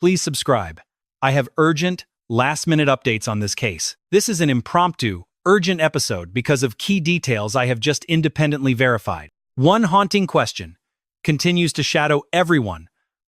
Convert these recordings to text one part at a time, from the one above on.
Please subscribe. I have urgent, last-minute updates on this case. This is an impromptu, urgent episode because of key details I have just independently verified. One haunting question continues to shadow everyone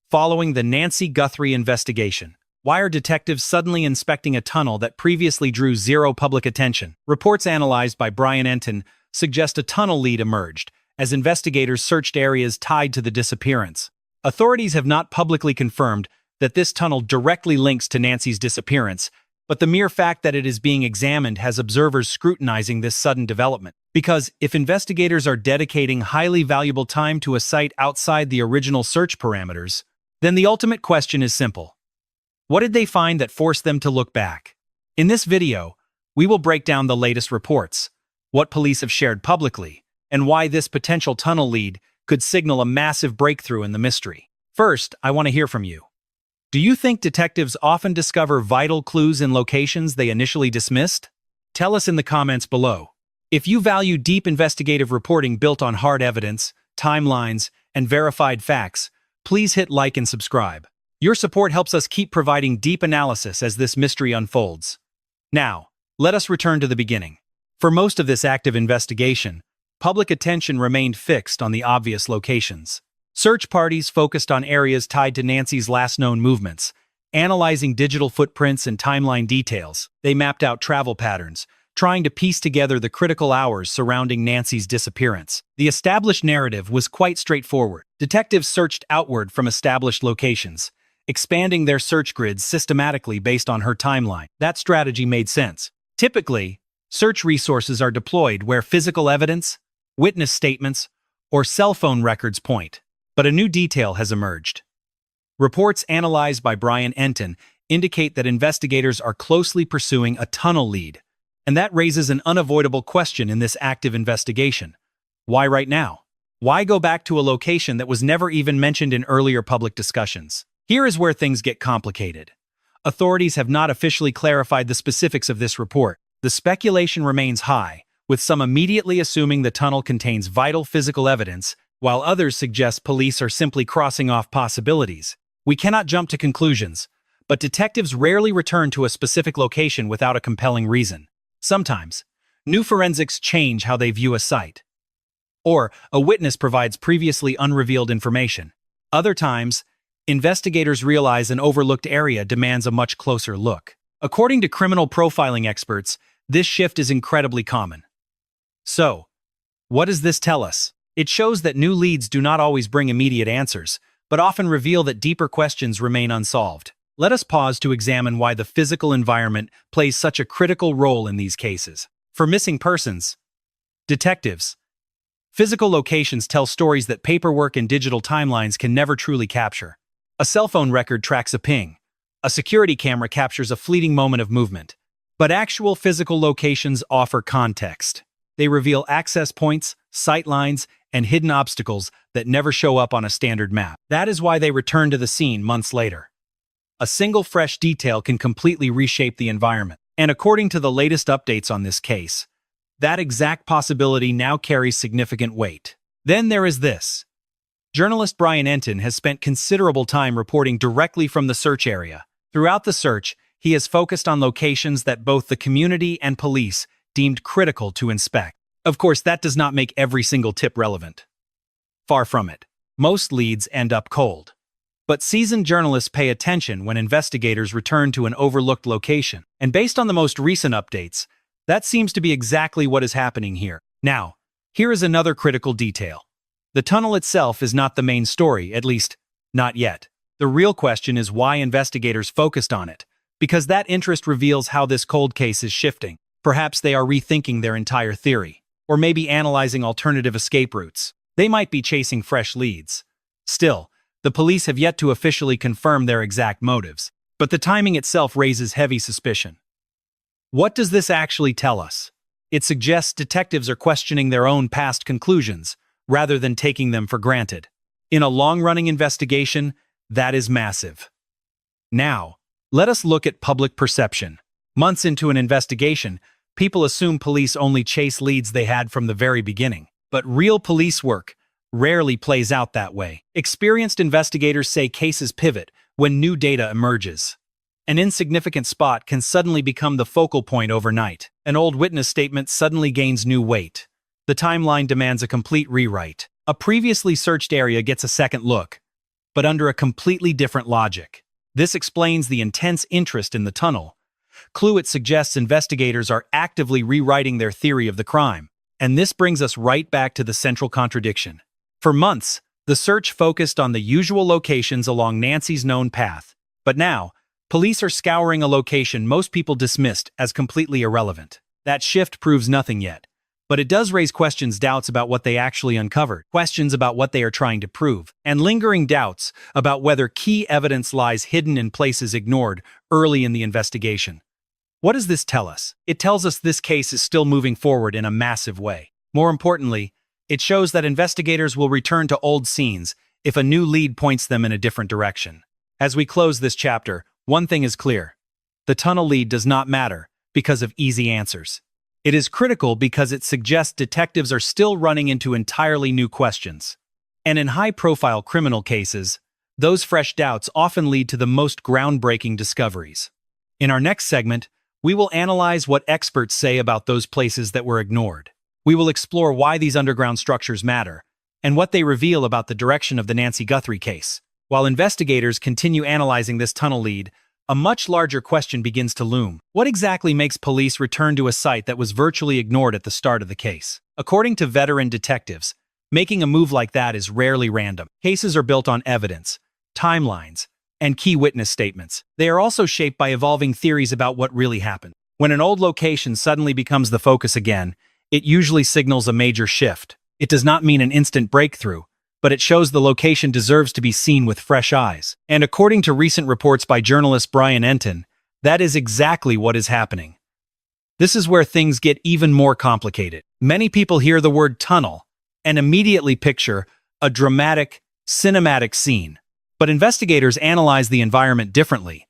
following the Nancy Guthrie investigation. Why are detectives suddenly inspecting a tunnel that previously drew zero public attention? Reports analyzed by Brian Entin suggest a tunnel lead emerged as investigators searched areas tied to the disappearance. Authorities have not publicly confirmed that this tunnel directly links to Nancy's disappearance, but the mere fact that it is being examined has observers scrutinizing this sudden development. Because if investigators are dedicating highly valuable time to a site outside the original search parameters, then the ultimate question is simple. What did they find that forced them to look back? In this video, we will break down the latest reports, what police have shared publicly, and why this potential tunnel lead could signal a massive breakthrough in the mystery. First, I want to hear from you. Do you think detectives often discover vital clues in locations they initially dismissed? Tell us in the comments below. If you value deep investigative reporting built on hard evidence, timelines, and verified facts, please hit like and subscribe. Your support helps us keep providing deep analysis as this mystery unfolds. Now, let us return to the beginning. For most of this active investigation, public attention remained fixed on the obvious locations. Search parties focused on areas tied to Nancy's last known movements, analyzing digital footprints and timeline details. They mapped out travel patterns, trying to piece together the critical hours surrounding Nancy's disappearance. The established narrative was quite straightforward. Detectives searched outward from established locations, expanding their search grids systematically based on her timeline. That strategy made sense. Typically, search resources are deployed where physical evidence, witness statements, or cell phone records point. But a new detail has emerged. Reports analyzed by Brian Entin indicate that investigators are closely pursuing a tunnel lead, and that raises an unavoidable question in this active investigation. Why right now? Why go back to a location that was never even mentioned in earlier public discussions? Here is where things get complicated. Authorities have not officially clarified the specifics of this report. The speculation remains high, with some immediately assuming the tunnel contains vital physical evidence, while others suggest police are simply crossing off possibilities. We cannot jump to conclusions, but detectives rarely return to a specific location without a compelling reason. Sometimes, new forensics change how they view a site, or a witness provides previously unrevealed information. Other times, investigators realize an overlooked area demands a much closer look. According to criminal profiling experts, this shift is incredibly common. So, what does this tell us? It shows that new leads do not always bring immediate answers, but often reveal that deeper questions remain unsolved. Let us pause to examine why the physical environment plays such a critical role in these cases. For missing persons, detectives, physical locations tell stories that paperwork and digital timelines can never truly capture. A cell phone record tracks a ping. A security camera captures a fleeting moment of movement. But actual physical locations offer context. They reveal access points, sight lines, and hidden obstacles that never show up on a standard map. That is why they return to the scene months later. A single fresh detail can completely reshape the environment. And according to the latest updates on this case, that exact possibility now carries significant weight. Then there is this. Journalist Brian Entin has spent considerable time reporting directly from the search area. Throughout the search, he has focused on locations that both the community and police deemed critical to inspect. Of course, that does not make every single tip relevant. Far from it. Most leads end up cold. But seasoned journalists pay attention when investigators return to an overlooked location. And based on the most recent updates, that seems to be exactly what is happening here. Now, here is another critical detail. The tunnel itself is not the main story, at least, not yet. The real question is why investigators focused on it, because that interest reveals how this cold case is shifting. Perhaps they are rethinking their entire theory. Or maybe analyzing alternative escape routes. They might be chasing fresh leads. Still, the police have yet to officially confirm their exact motives, but the timing itself raises heavy suspicion. What does this actually tell us? It suggests detectives are questioning their own past conclusions, rather than taking them for granted. In a long-running investigation, that is massive. Now, let us look at public perception. Months into an investigation, people assume police only chase leads they had from the very beginning. But real police work rarely plays out that way. Experienced investigators say cases pivot when new data emerges. An insignificant spot can suddenly become the focal point overnight. An old witness statement suddenly gains new weight. The timeline demands a complete rewrite. A previously searched area gets a second look, but under a completely different logic. This explains the intense interest in the tunnel. Clue it suggests investigators are actively rewriting their theory of the crime. And this brings us right back to the central contradiction. For months, the search focused on the usual locations along Nancy's known path. But now, police are scouring a location most people dismissed as completely irrelevant. That shift proves nothing yet, but it does raise doubts about what they actually uncovered, questions about what they are trying to prove, and lingering doubts about whether key evidence lies hidden in places ignored early in the investigation. What does this tell us? It tells us this case is still moving forward in a massive way. More importantly, it shows that investigators will return to old scenes if a new lead points them in a different direction. As we close this chapter, one thing is clear. The tunnel lead does not matter because of easy answers. It is critical because it suggests detectives are still running into entirely new questions. And in high-profile criminal cases, those fresh doubts often lead to the most groundbreaking discoveries. In our next segment, we will analyze what experts say about those places that were ignored. We will explore why these underground structures matter, and what they reveal about the direction of the Nancy Guthrie case. While investigators continue analyzing this tunnel lead, a much larger question begins to loom. What exactly makes police return to a site that was virtually ignored at the start of the case? According to veteran detectives, making a move like that is rarely random. Cases are built on evidence, timelines, and key witness statements. They are also shaped by evolving theories about what really happened. When an old location suddenly becomes the focus again, it usually signals a major shift. It does not mean an instant breakthrough, but it shows the location deserves to be seen with fresh eyes. And according to recent reports by journalist Brian Entin, that is exactly what is happening. This is where things get even more complicated. Many people hear the word tunnel and immediately picture a dramatic, cinematic scene. But investigators analyze the environment differently.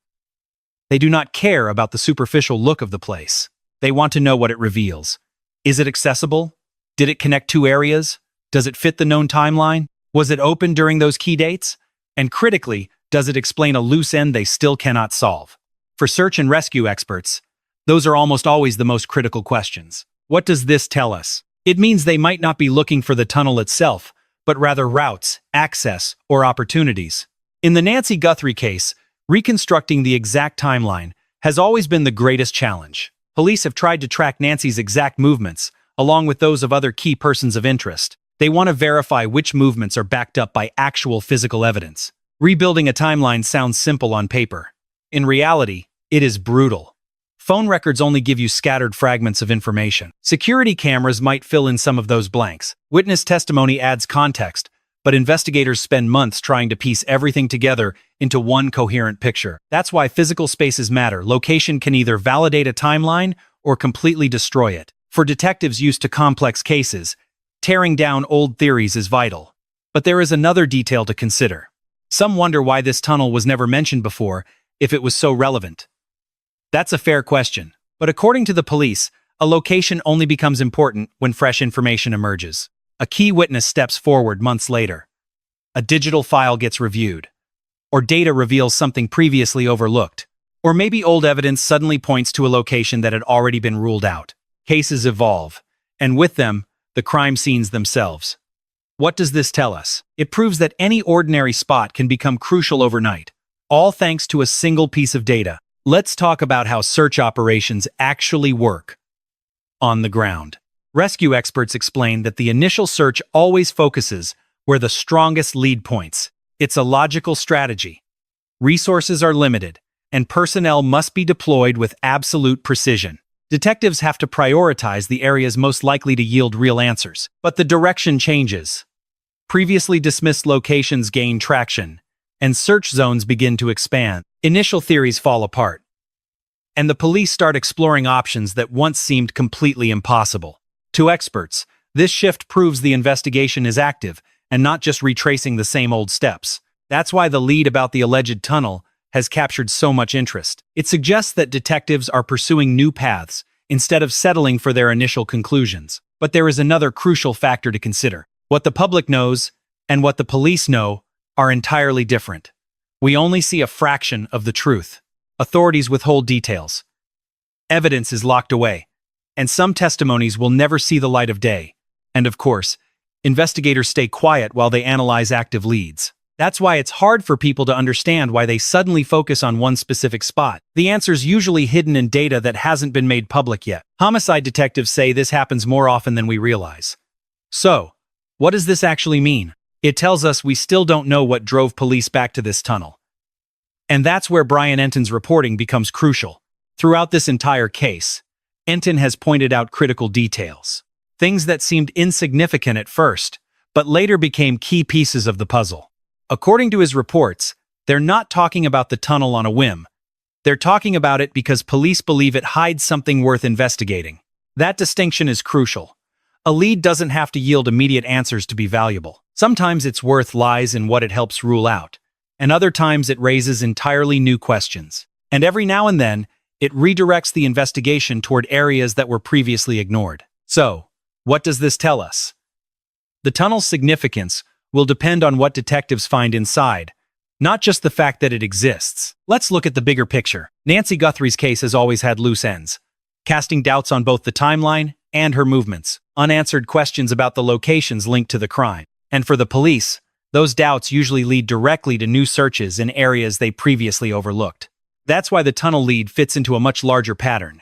They do not care about the superficial look of the place. They want to know what it reveals. Is it accessible? Did it connect two areas? Does it fit the known timeline? Was it open during those key dates? And critically, does it explain a loose end they still cannot solve? For search and rescue experts, those are almost always the most critical questions. What does this tell us? It means they might not be looking for the tunnel itself, but rather routes, access, or opportunities. In the Nancy Guthrie case, reconstructing the exact timeline has always been the greatest challenge. Police have tried to track Nancy's exact movements, along with those of other key persons of interest. They want to verify which movements are backed up by actual physical evidence. Rebuilding a timeline sounds simple on paper. In reality, it is brutal. Phone records only give you scattered fragments of information. Security cameras might fill in some of those blanks. Witness testimony adds context, but investigators spend months trying to piece everything together into one coherent picture. That's why physical spaces matter. Location can either validate a timeline or completely destroy it. For detectives used to complex cases, tearing down old theories is vital. But there is another detail to consider. Some wonder why this tunnel was never mentioned before if it was so relevant. That's a fair question. But according to the police, a location only becomes important when fresh information emerges. A key witness steps forward months later. A digital file gets reviewed. Or data reveals something previously overlooked. Or maybe old evidence suddenly points to a location that had already been ruled out. Cases evolve, and with them, the crime scenes themselves. What does this tell us? It proves that any ordinary spot can become crucial overnight, all thanks to a single piece of data. Let's talk about how search operations actually work on the ground. Rescue experts explain that the initial search always focuses where the strongest lead points. It's a logical strategy. Resources are limited, and personnel must be deployed with absolute precision. Detectives have to prioritize the areas most likely to yield real answers. But the direction changes. Previously dismissed locations gain traction, and search zones begin to expand. Initial theories fall apart, and the police start exploring options that once seemed completely impossible. To experts, this shift proves the investigation is active and not just retracing the same old steps. That's why the lead about the alleged tunnel has captured so much interest. It suggests that detectives are pursuing new paths instead of settling for their initial conclusions. But there is another crucial factor to consider. What the public knows and what the police know are entirely different. We only see a fraction of the truth. Authorities withhold details. Evidence is locked away, and some testimonies will never see the light of day. And of course, investigators stay quiet while they analyze active leads. That's why it's hard for people to understand why they suddenly focus on one specific spot. The answer's usually hidden in data that hasn't been made public yet. Homicide detectives say this happens more often than we realize. So, what does this actually mean? It tells us we still don't know what drove police back to this tunnel. And that's where Brian Entin's reporting becomes crucial. Throughout this entire case, Entin has pointed out critical details. Things that seemed insignificant at first, but later became key pieces of the puzzle. According to his reports, they're not talking about the tunnel on a whim. They're talking about it because police believe it hides something worth investigating. That distinction is crucial. A lead doesn't have to yield immediate answers to be valuable. Sometimes its worth lies in what it helps rule out, and other times it raises entirely new questions. And every now and then, it redirects the investigation toward areas that were previously ignored. So, what does this tell us? The tunnel's significance will depend on what detectives find inside, not just the fact that it exists. Let's look at the bigger picture. Nancy Guthrie's case has always had loose ends, casting doubts on both the timeline and her movements, unanswered questions about the locations linked to the crime. And for the police, those doubts usually lead directly to new searches in areas they previously overlooked. That's why the tunnel lead fits into a much larger pattern.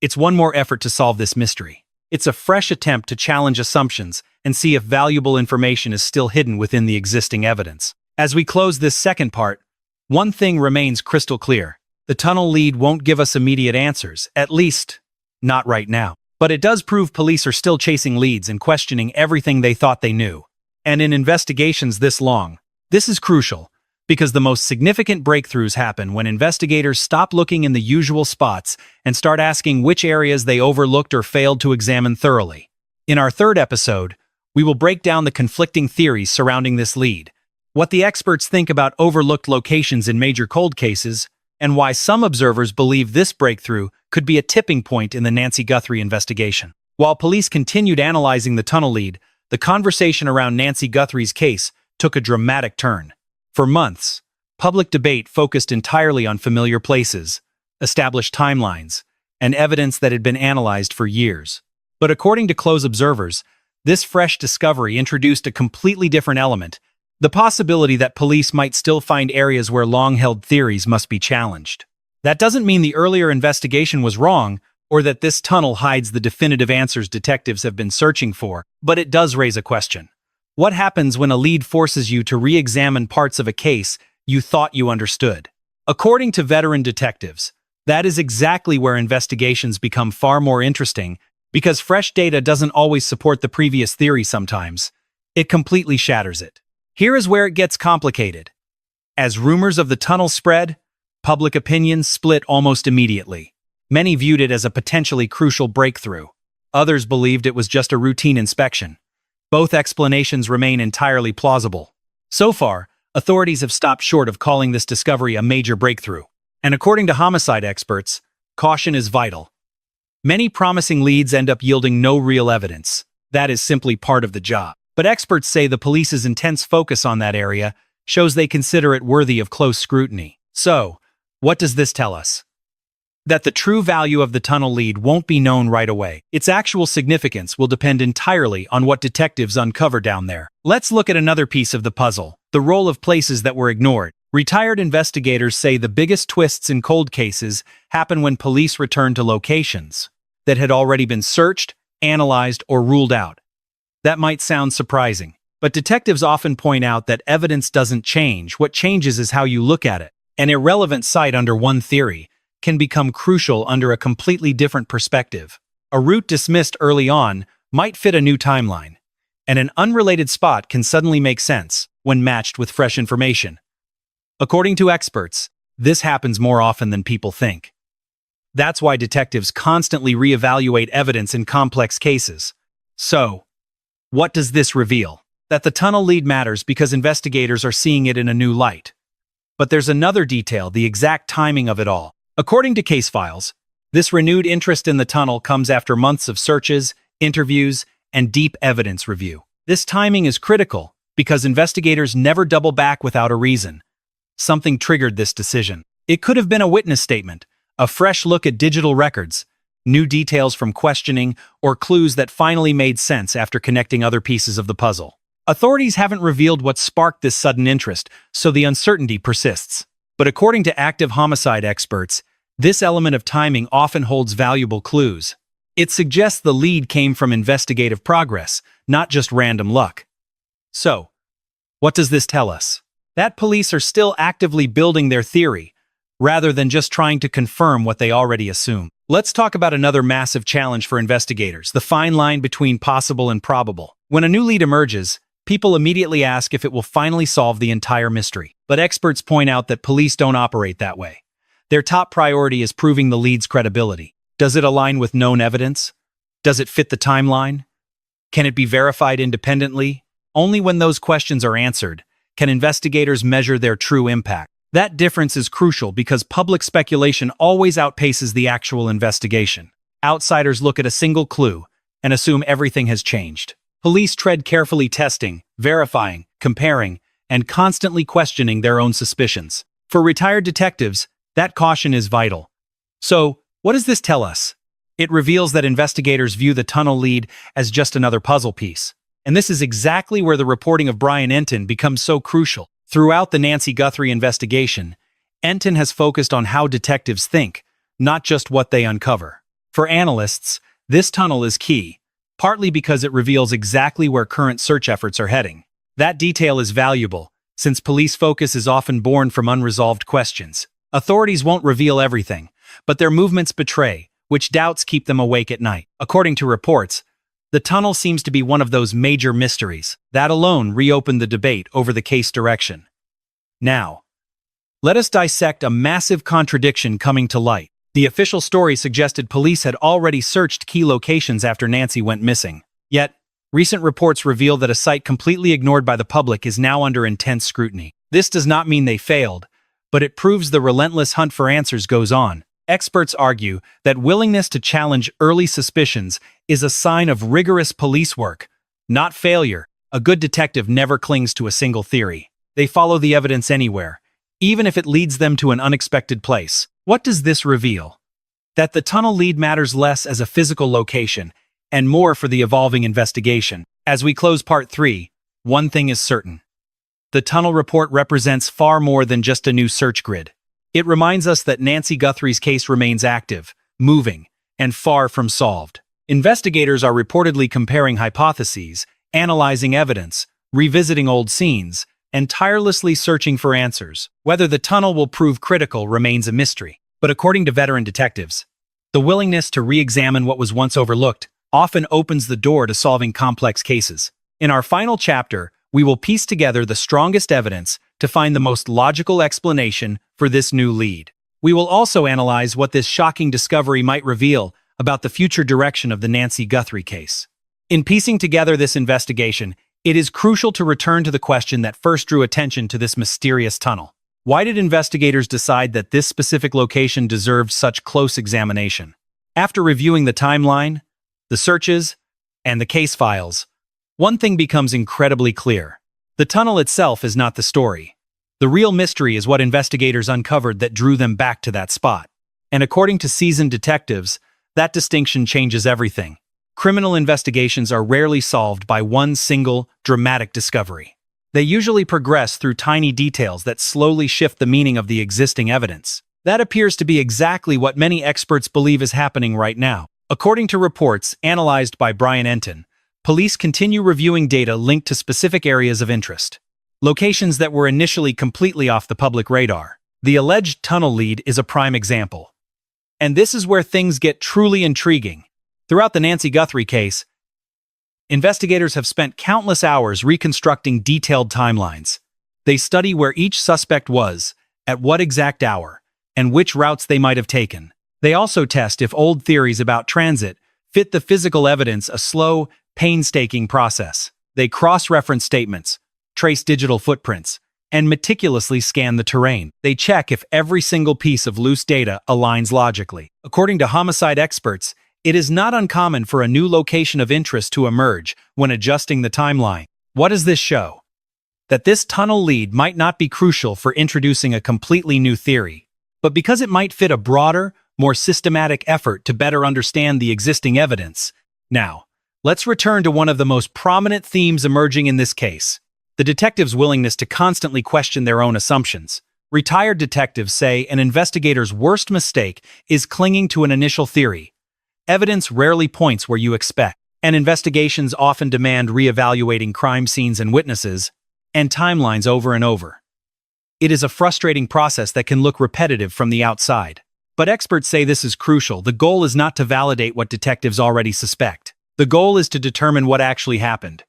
It's one more effort to solve this mystery. It's a fresh attempt to challenge assumptions and see if valuable information is still hidden within the existing evidence. As we close this second part, one thing remains crystal clear. The tunnel lead won't give us immediate answers, at least not right now. But it does prove police are still chasing leads and questioning everything they thought they knew. And in investigations this long, this is crucial, because the most significant breakthroughs happen when investigators stop looking in the usual spots and start asking which areas they overlooked or failed to examine thoroughly. In our third episode, we will break down the conflicting theories surrounding this lead, what the experts think about overlooked locations in major cold cases, and why some observers believe this breakthrough could be a tipping point in the Nancy Guthrie investigation. While police continued analyzing the tunnel lead, the conversation around Nancy Guthrie's case took a dramatic turn. For months, public debate focused entirely on familiar places, established timelines, and evidence that had been analyzed for years. But according to close observers, this fresh discovery introduced a completely different element, the possibility that police might still find areas where long-held theories must be challenged. That doesn't mean the earlier investigation was wrong, or that this tunnel hides the definitive answers detectives have been searching for, but it does raise a question. What happens when a lead forces you to re-examine parts of a case you thought you understood? According to veteran detectives, that is exactly where investigations become far more interesting, because fresh data doesn't always support the previous theory sometimes. It completely shatters it. Here is where it gets complicated. As rumors of the tunnel spread, public opinion split almost immediately. Many viewed it as a potentially crucial breakthrough. Others believed it was just a routine inspection. Both explanations remain entirely plausible. So far, authorities have stopped short of calling this discovery a major breakthrough. And according to homicide experts, caution is vital. Many promising leads end up yielding no real evidence. That is simply part of the job. But experts say the police's intense focus on that area shows they consider it worthy of close scrutiny. So, what does this tell us? That the true value of the tunnel lead won't be known right away. Its actual significance will depend entirely on what detectives uncover down there. Let's look at another piece of the puzzle, the role of places that were ignored. Retired investigators say the biggest twists in cold cases happen when police return to locations that had already been searched, analyzed, or ruled out. That might sound surprising, but detectives often point out that evidence doesn't change. What changes is how you look at it. An irrelevant site under one theory can become crucial under a completely different perspective. A route dismissed early on might fit a new timeline, and an unrelated spot can suddenly make sense when matched with fresh information. According to experts, this happens more often than people think. That's why detectives constantly reevaluate evidence in complex cases. So, what does this reveal? That the tunnel lead matters because investigators are seeing it in a new light. But there's another detail, the exact timing of it all. According to case files, this renewed interest in the tunnel comes after months of searches, interviews, and deep evidence review. This timing is critical because investigators never double back without a reason. something triggered this decision. It could have been a witness statement, a fresh look at digital records, new details from questioning, or clues that finally made sense after connecting other pieces of the puzzle. Authorities haven't revealed what sparked this sudden interest, so the uncertainty persists. But according to active homicide experts, this element of timing often holds valuable clues. It suggests the lead came from investigative progress, not just random luck. So, what does this tell us? That police are still actively building their theory, rather than just trying to confirm what they already assume. Let's talk about another massive challenge for investigators, the fine line between possible and probable. When a new lead emerges, people immediately ask if it will finally solve the entire mystery. But experts point out that police don't operate that way. Their top priority is proving the lead's credibility. Does it align with known evidence? Does it fit the timeline? Can it be verified independently? Only when those questions are answered can investigators measure their true impact. That difference is crucial because public speculation always outpaces the actual investigation. Outsiders look at a single clue and assume everything has changed. Police tread carefully, testing, verifying, comparing, and constantly questioning their own suspicions. For retired detectives, that caution is vital. So, what does this tell us? It reveals that investigators view the tunnel lead as just another puzzle piece. And this is exactly where the reporting of Brian Entin becomes so crucial. Throughout the Nancy Guthrie investigation, Entin has focused on how detectives think, not just what they uncover. For analysts, this tunnel is key, partly because it reveals exactly where current search efforts are heading. That detail is valuable, since police focus is often born from unresolved questions. Authorities won't reveal everything, but their movements betray, which doubts keep them awake at night. According to reports, the tunnel seems to be one of those major mysteries. That alone reopened the debate over the case direction. Now, let us dissect a massive contradiction coming to light. The official story suggested police had already searched key locations after Nancy went missing. Yet, recent reports reveal that a site completely ignored by the public is now under intense scrutiny. This does not mean they failed, but it proves the relentless hunt for answers goes on. Experts argue that willingness to challenge early suspicions is a sign of rigorous police work, not failure. A good detective never clings to a single theory. They follow the evidence anywhere, even if it leads them to an unexpected place. What does this reveal? That the tunnel lead matters less as a physical location and more for the evolving investigation. As we close part 3, one thing is certain. The tunnel report represents far more than just a new search grid. It reminds us that Nancy Guthrie's case remains active, moving, and far from solved. Investigators are reportedly comparing hypotheses, analyzing evidence, revisiting old scenes, and tirelessly searching for answers. Whether the tunnel will prove critical remains a mystery. But according to veteran detectives, the willingness to re-examine what was once overlooked often opens the door to solving complex cases. In our final chapter, we will piece together the strongest evidence to find the most logical explanation for this new lead. We will also analyze what this shocking discovery might reveal about the future direction of the Nancy Guthrie case. In piecing together this investigation, it is crucial to return to the question that first drew attention to this mysterious tunnel. Why did investigators decide that this specific location deserved such close examination? After reviewing the timeline, the searches, and the case files, one thing becomes incredibly clear. The tunnel itself is not the story. The real mystery is what investigators uncovered that drew them back to that spot. And according to seasoned detectives, that distinction changes everything. Criminal investigations are rarely solved by one single, dramatic discovery. They usually progress through tiny details that slowly shift the meaning of the existing evidence. That appears to be exactly what many experts believe is happening right now. According to reports analyzed by Brian Entin, police continue reviewing data linked to specific areas of interest. Locations that were initially completely off the public radar. The alleged tunnel lead is a prime example. And this is where things get truly intriguing. Throughout the Nancy Guthrie case, investigators have spent countless hours reconstructing detailed timelines. They study where each suspect was, at what exact hour, and which routes they might have taken. They also test if old theories about transit fit the physical evidence, a slow, painstaking process. They cross-reference statements, trace digital footprints, and meticulously scan the terrain. They check if every single piece of loose data aligns logically. According to homicide experts, it is not uncommon for a new location of interest to emerge when adjusting the timeline. What does this show? that this tunnel lead might not be crucial for introducing a completely new theory, but because it might fit a broader, more systematic effort to better understand the existing evidence. Now, let's return to one of the most prominent themes emerging in this case: the detective's willingness to constantly question their own assumptions. Retired detectives say an investigator's worst mistake is clinging to an initial theory. Evidence rarely points where you expect, and investigations often demand reevaluating crime scenes and witnesses, and timelines over and over. It is a frustrating process that can look repetitive from the outside. But experts say this is crucial. The goal is not to validate what detectives already suspect. The goal is to determine what actually happened.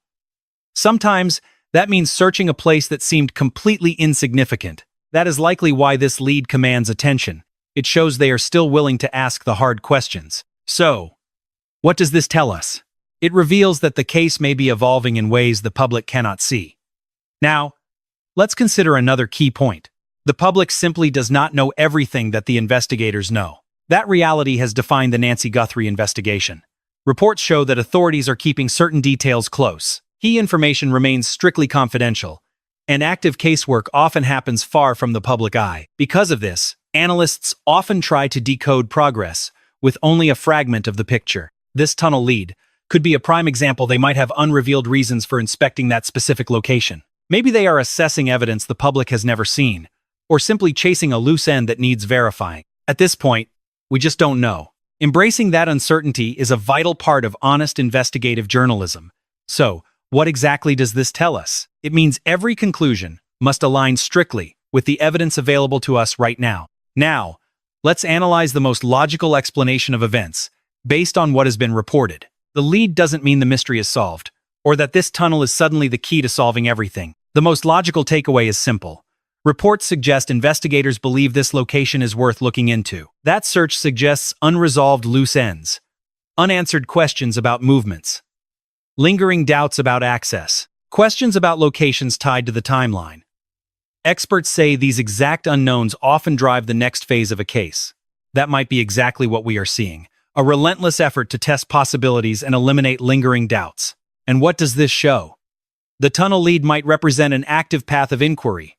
Sometimes, that means searching a place that seemed completely insignificant. That is likely why this lead commands attention. It shows they are still willing to ask the hard questions. So, what does this tell us? It reveals that the case may be evolving in ways the public cannot see. Now, let's consider another key point. The public simply does not know everything that the investigators know. That reality has defined the Nancy Guthrie investigation. Reports show that authorities are keeping certain details close. Key information remains strictly confidential, and active casework often happens far from the public eye. Because of this, analysts often try to decode progress with only a fragment of the picture. This tunnel lead could be a prime example. They might have unrevealed reasons for inspecting that specific location. Maybe they are assessing evidence the public has never seen, or simply chasing a loose end that needs verifying. At this point, we just don't know. Embracing that uncertainty is a vital part of honest investigative journalism. So, what exactly does this tell us? It means every conclusion must align strictly with the evidence available to us right now. Now, let's analyze the most logical explanation of events, based on what has been reported. The lead doesn't mean the mystery is solved, or that this tunnel is suddenly the key to solving everything. The most logical takeaway is simple. Reports suggest investigators believe this location is worth looking into. That search suggests unresolved loose ends, unanswered questions about movements, lingering doubts about access, questions about locations tied to the timeline. Experts say these exact unknowns often drive the next phase of a case. That might be exactly what we are seeing, a relentless effort to test possibilities and eliminate lingering doubts. And what does this show? The tunnel lead might represent an active path of inquiry,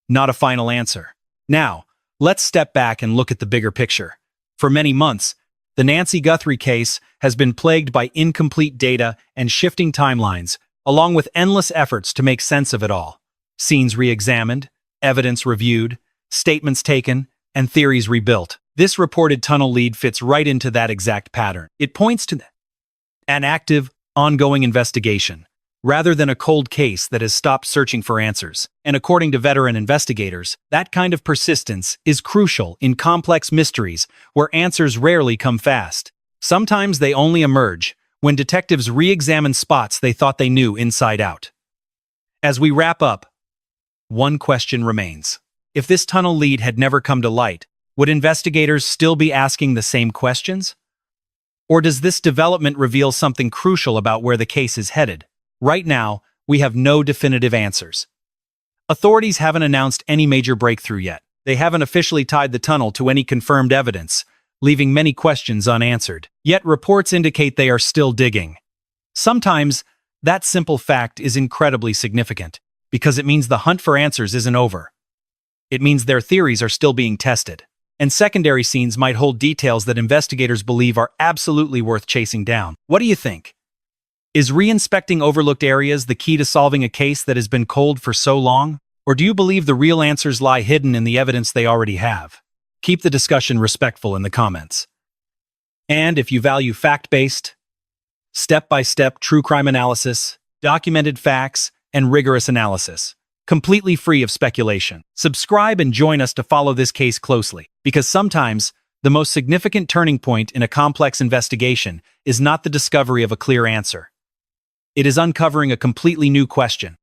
not a final answer. Now, let's step back and look at the bigger picture. For many months, the Nancy Guthrie case has been plagued by incomplete data and shifting timelines, along with endless efforts to make sense of it all. Scenes re-examined, evidence reviewed, statements taken, and theories rebuilt. This reported tunnel lead fits right into that exact pattern. It points to an active, ongoing investigation, rather than a cold case that has stopped searching for answers. And according to veteran investigators, that kind of persistence is crucial in complex mysteries where answers rarely come fast. Sometimes they only emerge when detectives re-examine spots they thought they knew inside out. As we wrap up, one question remains. If this tunnel lead had never come to light, would investigators still be asking the same questions? Or does this development reveal something crucial about where the case is headed? Right now, we have no definitive answers. Authorities haven't announced any major breakthrough yet. They haven't officially tied the tunnel to any confirmed evidence, leaving many questions unanswered. Yet reports indicate they are still digging. Sometimes, that simple fact is incredibly significant, because it means the hunt for answers isn't over. It means their theories are still being tested, and secondary scenes might hold details that investigators believe are absolutely worth chasing down. What do you think? Is re-inspecting overlooked areas the key to solving a case that has been cold for so long? Or do you believe the real answers lie hidden in the evidence they already have? Keep the discussion respectful in the comments. And if you value fact-based, step-by-step true crime analysis, documented facts, and rigorous analysis, completely free of speculation, subscribe and join us to follow this case closely, because sometimes the most significant turning point in a complex investigation is not the discovery of a clear answer. It is uncovering a completely new question.